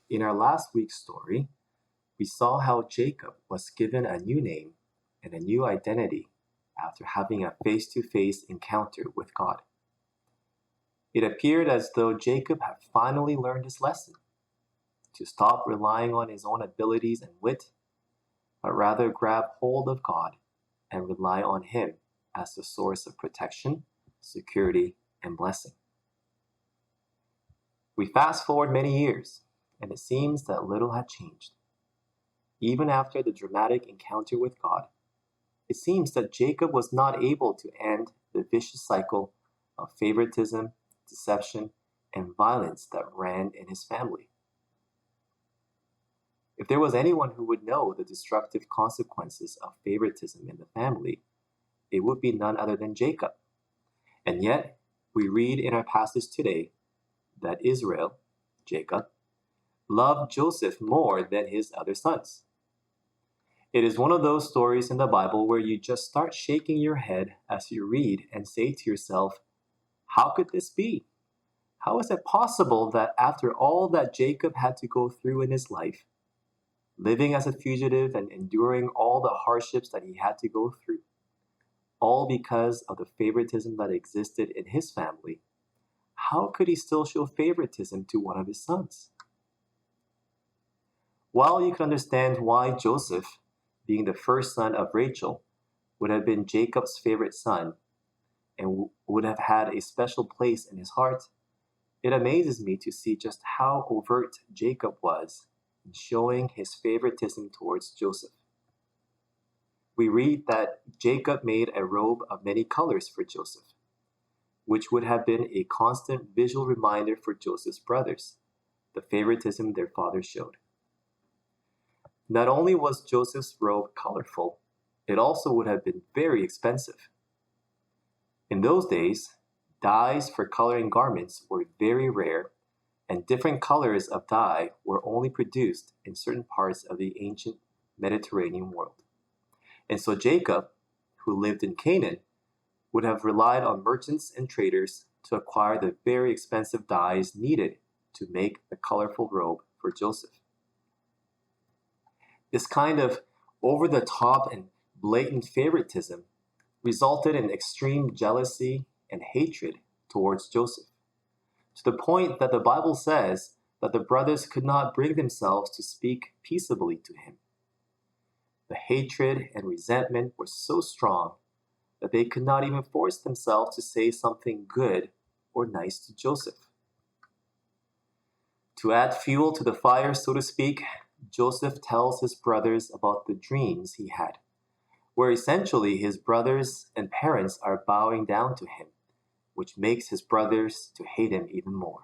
In our last week's story, we saw how Jacob was given a new name and a new identity after having a face to face encounter with God. It appeared as though Jacob had finally learned his lesson to stop relying on his own abilities and wit, but rather grab hold of God and rely on Him as the source of protection, security, and blessing. We fast forward many years, and it seems that little had changed. Even after the dramatic encounter with God, it seems that Jacob was not able to end the vicious cycle of favoritism, deception, and violence that ran in his family. If there was anyone who would know the destructive consequences of favoritism in the family, it would be none other than Jacob. And yet, we read in our passage today that Israel, Jacob, loved Joseph more than his other sons. It is one of those stories in the Bible where you just start shaking your head as you read and say to yourself, how could this be? How is it possible that after all that Jacob had to go through in his life, living as a fugitive and enduring all the hardships that he had to go through, all because of the favoritism that existed in his family, how could he still show favoritism to one of his sons? While you can understand why Joseph, being the first son of Rachel, would have been Jacob's favorite son and would have had a special place in his heart, it amazes me to see just how overt Jacob was in showing his favoritism towards Joseph. We read that Jacob made a robe of many colors for Joseph, which would have been a constant visual reminder for Joseph's brothers, the favoritism their father showed. Not only was Joseph's robe colorful, it also would have been very expensive. In those days, dyes for coloring garments were very rare, and different colors of dye were only produced in certain parts of the ancient Mediterranean world. And so Jacob, who lived in Canaan, would have relied on merchants and traders to acquire the very expensive dyes needed to make the colorful robe for Joseph. This kind of over-the-top and blatant favoritism resulted in extreme jealousy and hatred towards Joseph, to the point that the Bible says that the brothers could not bring themselves to speak peaceably to him. The hatred and resentment were so strong that they could not even force themselves to say something good or nice to Joseph. To add fuel to the fire, so to speak, Joseph tells his brothers about the dreams he had, where essentially his brothers and parents are bowing down to him, which makes his brothers to hate him even more.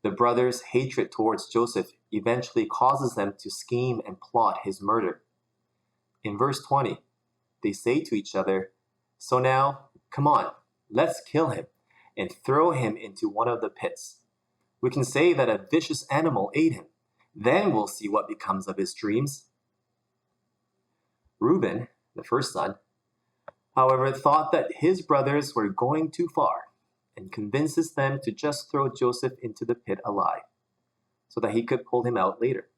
The brothers' hatred towards Joseph eventually causes them to scheme and plot his murder. In verse 20, they say to each other, "So now, come on, let's kill him and throw him into one of the pits. We can say that a vicious animal ate him. Then we'll see what becomes of his dreams." Reuben, the first son, however, thought that his brothers were going too far and convinces them to just throw Joseph into the pit alive so that he could pull him out later.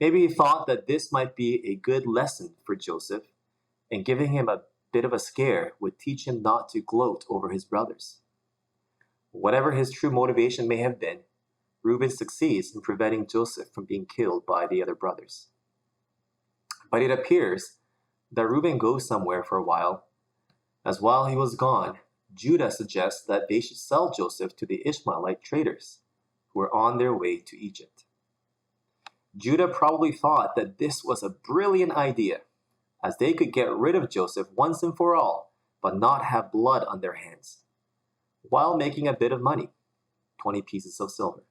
Maybe he thought that this might be a good lesson for Joseph, and giving him a bit of a scare would teach him not to gloat over his brothers. Whatever his true motivation may have been, Reuben succeeds in preventing Joseph from being killed by the other brothers. But it appears that Reuben goes somewhere for a while, as while he was gone, Judah suggests that they should sell Joseph to the Ishmaelite traders, who were on their way to Egypt. Judah probably thought that this was a brilliant idea, as they could get rid of Joseph once and for all, but not have blood on their hands, while making a bit of money, 20 pieces of silver.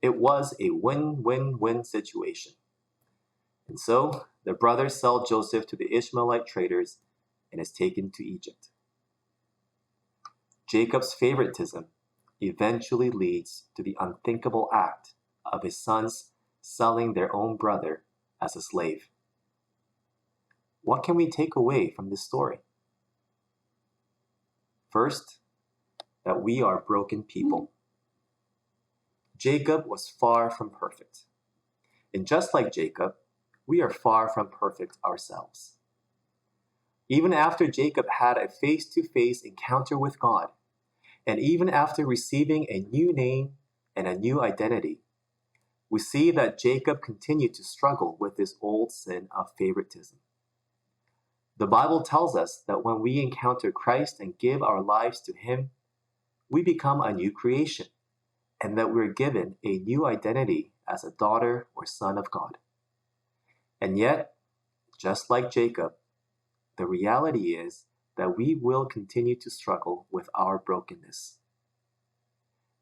It was a win-win-win situation. And so the brothers sell Joseph to the Ishmaelite traders and is taken to Egypt. Jacob's favoritism eventually leads to the unthinkable act of his sons selling their own brother as a slave. What can we take away from this story? First, that we are broken people. Jacob was far from perfect. And just like Jacob, we are far from perfect ourselves. Even after Jacob had a face-to-face encounter with God, and even after receiving a new name and a new identity, we see that Jacob continued to struggle with this old sin of favoritism. The Bible tells us that when we encounter Christ and give our lives to Him, we become a new creation, and that we're given a new identity as a daughter or son of God. And yet, just like Jacob, the reality is that we will continue to struggle with our brokenness.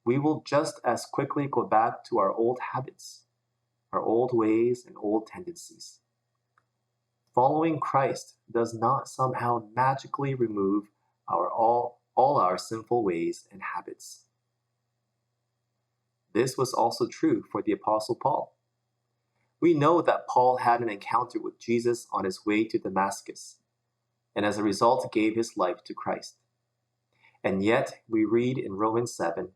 We will just as quickly go back to our old habits, our old ways, and old tendencies. Following Christ does not somehow magically remove all our sinful ways and habits. This was also true for the Apostle Paul. We know that Paul had an encounter with Jesus on his way to Damascus, and as a result gave his life to Christ. And yet, we read in Romans 7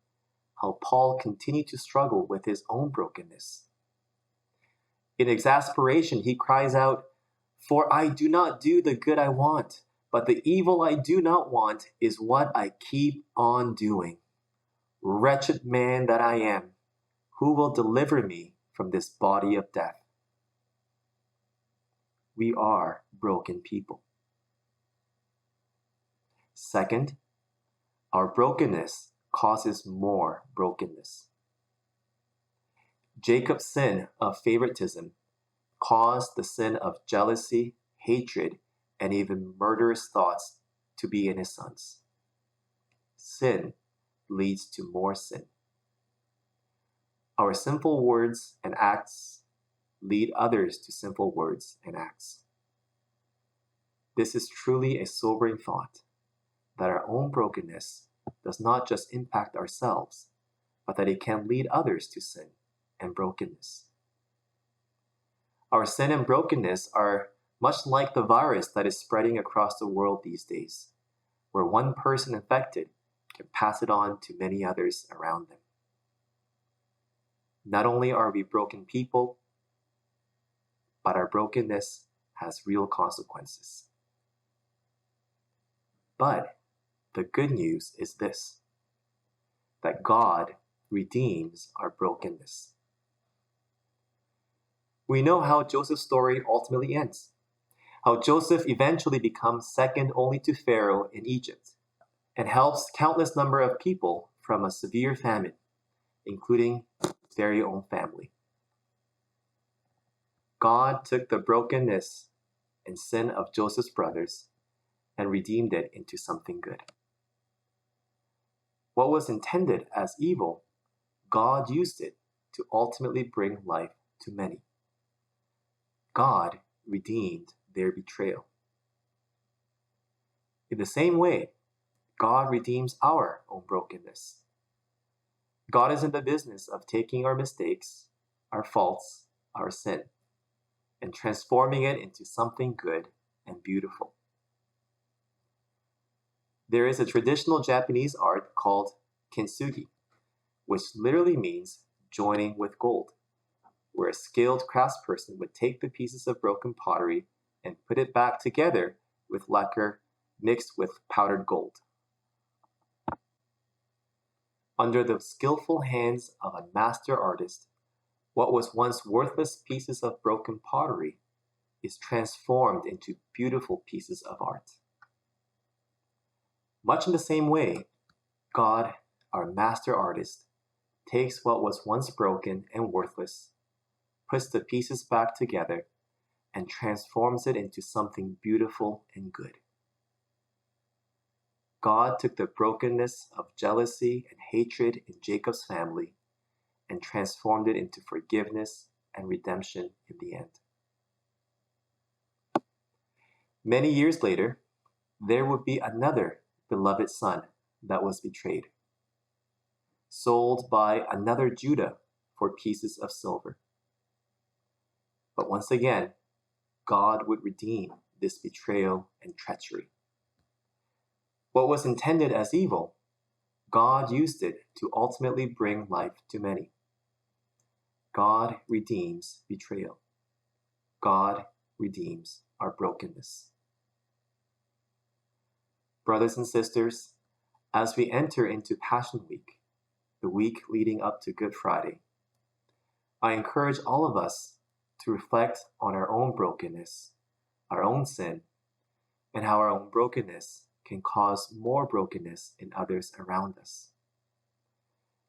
how Paul continued to struggle with his own brokenness. In exasperation, he cries out, "For I do not do the good I want, but the evil I do not want is what I keep on doing. Wretched man that I am, who will deliver me from this body of death?" We are broken people. Second, our brokenness causes more brokenness. Jacob's sin of favoritism caused the sin of jealousy, hatred, and even murderous thoughts to be in his sons. Sin leads to more sin. Our sinful words and acts lead others to sinful words and acts. This is truly a sobering thought, that our own brokenness does not just impact ourselves, but that it can lead others to sin and brokenness. Our sin and brokenness are much like the virus that is spreading across the world these days, where one person infected can pass it on to many others around them. Not only are we broken people, but our brokenness has real consequences. But the good news is this, that God redeems our brokenness. We know how Joseph's story ultimately ends, how Joseph eventually becomes second only to Pharaoh in Egypt and helps countless number of people from a severe famine, including his very own family. God took the brokenness and sin of Joseph's brothers and redeemed it into something good. What was intended as evil, God used it to ultimately bring life to many. God redeemed their betrayal. In the same way, God redeems our own brokenness. God is in the business of taking our mistakes, our faults, our sin, and transforming it into something good and beautiful. There is a traditional Japanese art called kintsugi, which literally means joining with gold, where a skilled craftsperson would take the pieces of broken pottery and put it back together with lacquer mixed with powdered gold. Under the skillful hands of a master artist, what was once worthless pieces of broken pottery is transformed into beautiful pieces of art. Much in the same way, God, our master artist, takes what was once broken and worthless, puts the pieces back together, and transforms it into something beautiful and good. God took the brokenness of jealousy and hatred in Jacob's family and transformed it into forgiveness and redemption in the end. Many years later, there would be another beloved son that was betrayed, sold by another Judah for pieces of silver. But once again, God would redeem this betrayal and treachery. What was intended as evil, God used it to ultimately bring life to many. God redeems betrayal. God redeems our brokenness. Brothers and sisters, as we enter into Passion Week, the week leading up to Good Friday, I encourage all of us to reflect on our own brokenness, our own sin, and how our own brokenness can cause more brokenness in others around us.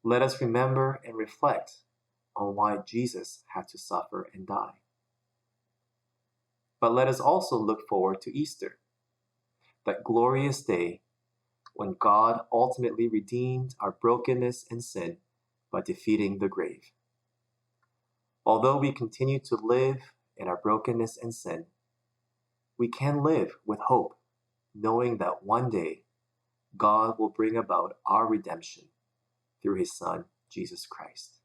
Let us remember and reflect on why Jesus had to suffer and die. But let us also look forward to Easter, that glorious day when God ultimately redeemed our brokenness and sin by defeating the grave. Although we continue to live in our brokenness and sin, we can live with hope, knowing that one day God will bring about our redemption through his Son, Jesus Christ.